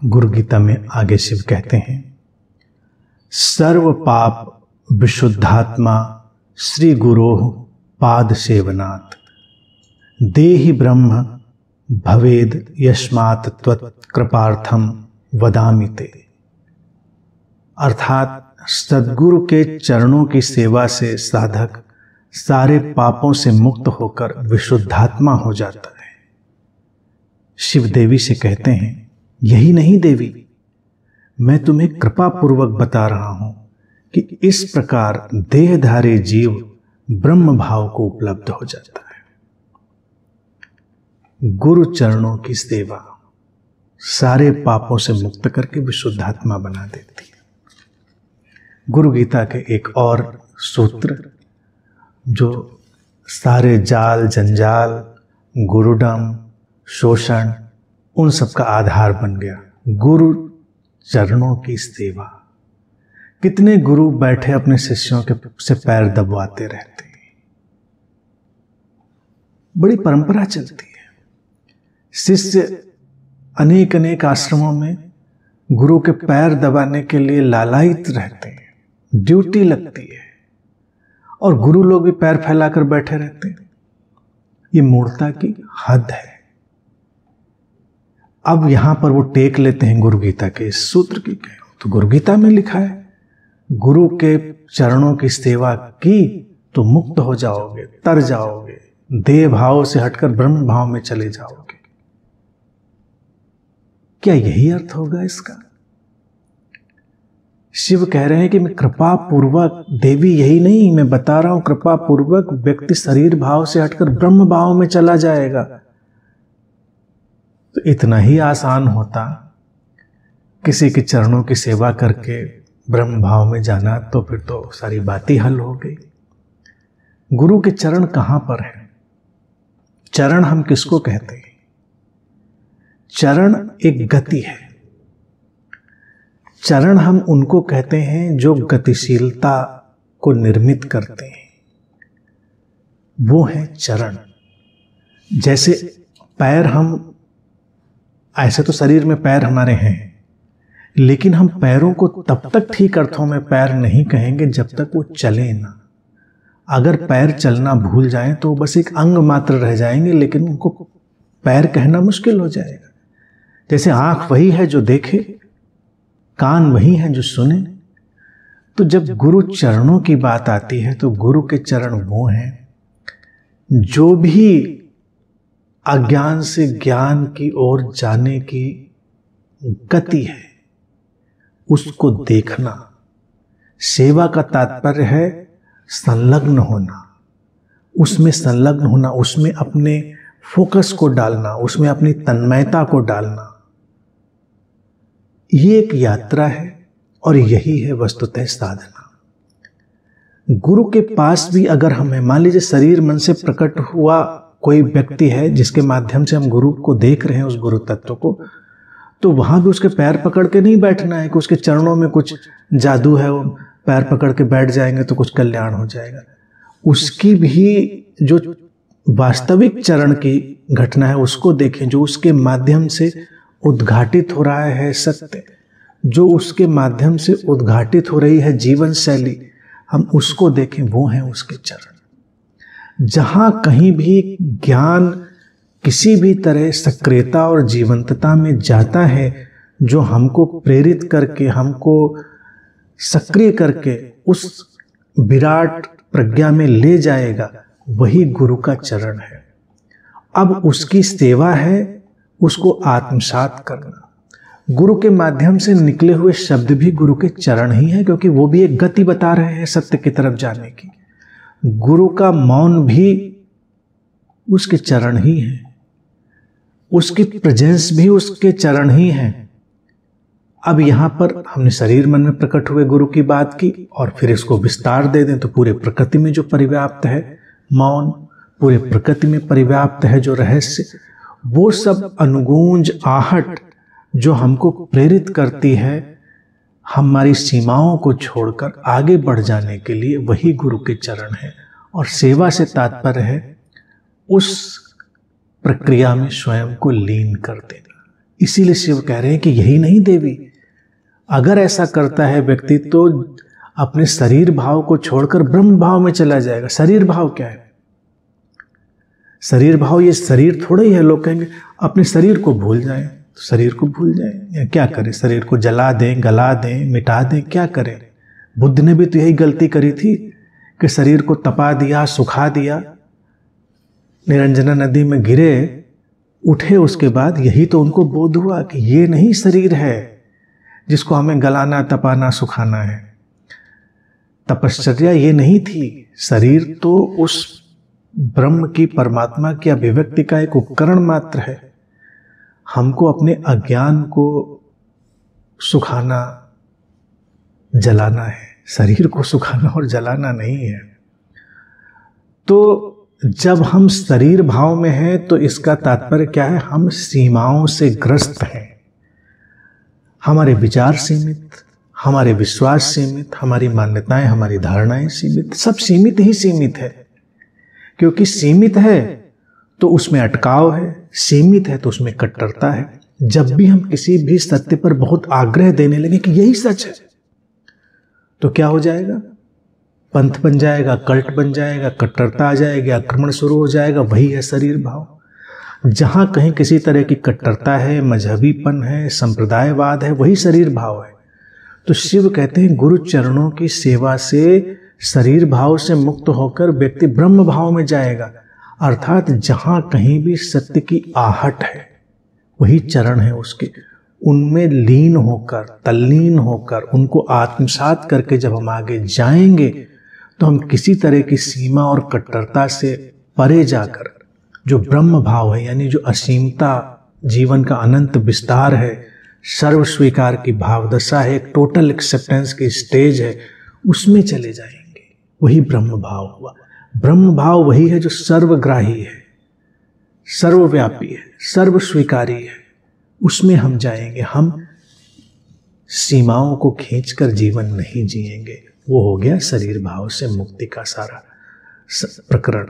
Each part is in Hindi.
गुरु गीता में आगे शिव कहते हैं, सर्व पाप विशुद्धात्मा श्री गुरोः पाद सेवनात् देहि ब्रह्म भवेद यस्मात् त्वत् कृपार्थम वदामि ते। अर्थात सद्गुरु के चरणों की सेवा से साधक सारे पापों से मुक्त होकर विशुद्धात्मा हो जाता है। शिव देवी से कहते हैं, यही नहीं देवी, मैं तुम्हें कृपा पूर्वक बता रहा हूं कि इस प्रकार देहधारी जीव ब्रह्म भाव को उपलब्ध हो जाता है। गुरु चरणों की सेवा सारे पापों से मुक्त करके विशुद्धात्मा बना देती है। गुरु गीता के एक और सूत्र जो सारे जाल जंजाल गुरुडम शोषण उन सब का आधार बन गया, गुरु चरणों की सेवा। कितने गुरु बैठे अपने शिष्यों के से पैर दबवाते रहते हैं, बड़ी परंपरा चलती है। शिष्य अनेक अनेक आश्रमों में गुरु के पैर दबाने के लिए लालायित रहते हैं, ड्यूटी लगती है, और गुरु लोग भी पैर फैलाकर बैठे रहते हैं। ये मूर्खता की हद है। अब यहां पर वो टेक लेते हैं गुरु गीता के इस सूत्र की, तो गुरु गीता में लिखा है गुरु के चरणों की सेवा की तो मुक्त हो जाओगे, तर जाओगे, देह भाव से हटकर ब्रह्म भाव में चले जाओगे। क्या यही अर्थ होगा इसका? शिव कह रहे हैं कि मैं कृपा पूर्वक, देवी यही नहीं, मैं बता रहा हूं कृपा पूर्वक व्यक्ति शरीर भाव से हटकर ब्रह्म भाव में चला जाएगा। तो इतना ही आसान होता किसी के चरणों की सेवा करके ब्रह्म भाव में जाना, तो फिर तो सारी बातें हल हो गई। गुरु के चरण कहां पर है? चरण हम किसको कहते हैं? चरण एक गति है। चरण हम उनको कहते हैं जो गतिशीलता को निर्मित करते हैं, वो है चरण। जैसे पैर, हम ऐसे तो शरीर में पैर हमारे हैं, लेकिन हम पैरों को तब तक ठीक अर्थों में पैर नहीं कहेंगे जब तक वो चले ना। अगर पैर चलना भूल जाएं तो बस एक अंग मात्र रह जाएंगे, लेकिन उनको पैर कहना मुश्किल हो जाएगा। जैसे आंख वही है जो देखे, कान वही है जो सुने। तो जब गुरु चरणों की बात आती है तो गुरु के चरण वो हैं जो भी अज्ञान से ज्ञान की ओर जाने की गति है, उसको देखना। सेवा का तात्पर्य है संलग्न होना, उसमें संलग्न होना, उसमें अपने फोकस को डालना, उसमें अपनी तन्मयता को डालना। ये एक यात्रा है और यही है वस्तुतः साधना। गुरु के पास भी अगर हमें, मान लीजिए शरीर मन से प्रकट हुआ कोई व्यक्ति है जिसके माध्यम से हम गुरु को देख रहे हैं, उस गुरु तत्व को, तो वहां भी उसके पैर पकड़ के नहीं बैठना है कि उसके चरणों में कुछ जादू है, वो पैर पकड़ के बैठ जाएंगे तो कुछ कल्याण हो जाएगा। उसकी भी जो वास्तविक चरण की घटना है उसको देखें, जो उसके माध्यम से उद्घाटित हो रहा है सत्य, जो उसके माध्यम से उद्घाटित हो रही है जीवन शैली, हम उसको देखें, वो है उसके चरण। जहां कहीं भी ज्ञान किसी भी तरह सक्रियता और जीवंतता में जाता है, जो हमको प्रेरित करके, हमको सक्रिय करके उस विराट प्रज्ञा में ले जाएगा, वही गुरु का चरण है। अब उसकी सेवा है उसको आत्मसात करना। गुरु के माध्यम से निकले हुए शब्द भी गुरु के चरण ही है, क्योंकि वो भी एक गति बता रहे हैं सत्य की तरफ जाने की। गुरु का मौन भी उसके चरण ही है, उसकी प्रेजेंस भी उसके चरण ही है। अब यहां पर हमने शरीर मन में प्रकट हुए गुरु की बात की, और फिर इसको विस्तार दे दें तो पूरे प्रकृति में जो परिव्याप्त है मौन, पूरे प्रकृति में परिव्याप्त है जो रहस्य, वो सब अनुगूंज आहट जो हमको प्रेरित करती है हमारी सीमाओं को छोड़कर आगे बढ़ जाने के लिए, वही गुरु के चरण है। और सेवा से तात्पर्य है उस प्रक्रिया में स्वयं को लीन कर देना। इसीलिए शिव कह रहे हैं कि यही नहीं देवी। अगर ऐसा करता है व्यक्ति तो अपने शरीर भाव को छोड़कर ब्रह्म भाव में चला जाएगा। शरीर भाव क्या है? शरीर भाव ये शरीर थोड़ा ही है। लोग कहेंगे अपने शरीर को भूल जाएं, तो शरीर को भूल जाएं या क्या करें? शरीर को जला दें, गला दें, मिटा दें, क्या करें? बुद्ध ने भी तो यही गलती करी थी कि शरीर को तपा दिया, सुखा दिया, निरंजना नदी में गिरे, उठे, उसके बाद यही तो उनको बोध हुआ कि ये नहीं शरीर है जिसको हमें गलाना, तपाना, सुखाना है। तपश्चर्या ये नहीं थी। शरीर तो उस ब्रह्म की, परमात्मा की अभिव्यक्ति का एक उपकरण मात्र है। हमको अपने अज्ञान को सुखाना, जलाना है, शरीर को सुखाना और जलाना नहीं है। तो जब हम शरीर भाव में हैं तो इसका तात्पर्य क्या है? हम सीमाओं से ग्रस्त हैं। हमारे विचार सीमित, हमारे विश्वास सीमित, हमारी मान्यताएं, हमारी धारणाएं सीमित, सब सीमित ही सीमित है। क्योंकि सीमित है तो उसमें अटकाव है, सीमित है तो उसमें कट्टरता है। जब भी हम किसी भी सत्य पर बहुत आग्रह देने लगे कि यही सच है, तो क्या हो जाएगा? पंथ बन जाएगा, कल्ट बन जाएगा, कट्टरता आ जाएगी, आक्रमण शुरू हो जाएगा। वही है शरीर भाव। जहां कहीं किसी तरह की कट्टरता है, मजहबीपन है, संप्रदायवाद है, वही शरीर भाव है। तो शिव कहते हैं गुरु चरणों की सेवा से शरीर भाव से मुक्त होकर व्यक्ति ब्रह्म भाव में जाएगा। अर्थात जहां कहीं भी सत्य की आहट है, वही चरण है उसके। उनमें लीन होकर, तल्लीन होकर, उनको आत्मसात करके जब हम आगे जाएंगे तो हम किसी तरह की सीमा और कट्टरता से परे जाकर जो ब्रह्म भाव है, यानी जो असीमता, जीवन का अनंत विस्तार है, सर्व स्वीकार की भावदशा है, एक टोटल एक्सेप्टेंस की स्टेज है, उसमें चले जाएंगे। वही ब्रह्म भाव हुआ। ब्रह्म भाव वही है जो सर्वग्राही है, सर्वव्यापी है, सर्व स्वीकारी है। उसमें हम जाएंगे। हम सीमाओं को खींचकर जीवन नहीं जिएंगे। वो हो गया शरीर भाव से मुक्ति का सारा प्रकरण।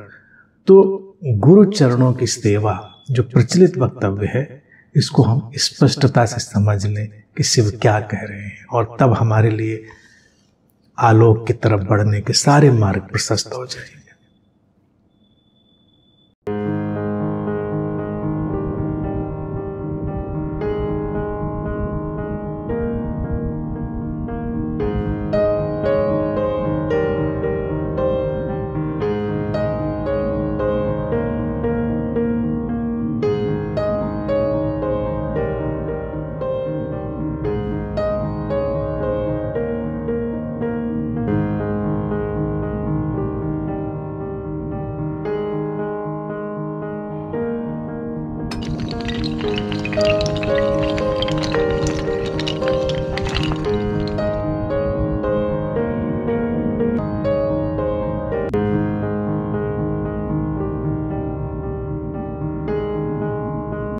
तो गुरु चरणों की सेवा जो प्रचलित वक्तव्य है, इसको हम स्पष्टता से समझ लें कि शिव क्या कह रहे हैं, और तब हमारे लिए आलोक की तरफ बढ़ने के सारे मार्ग प्रशस्त हो जाएंगे।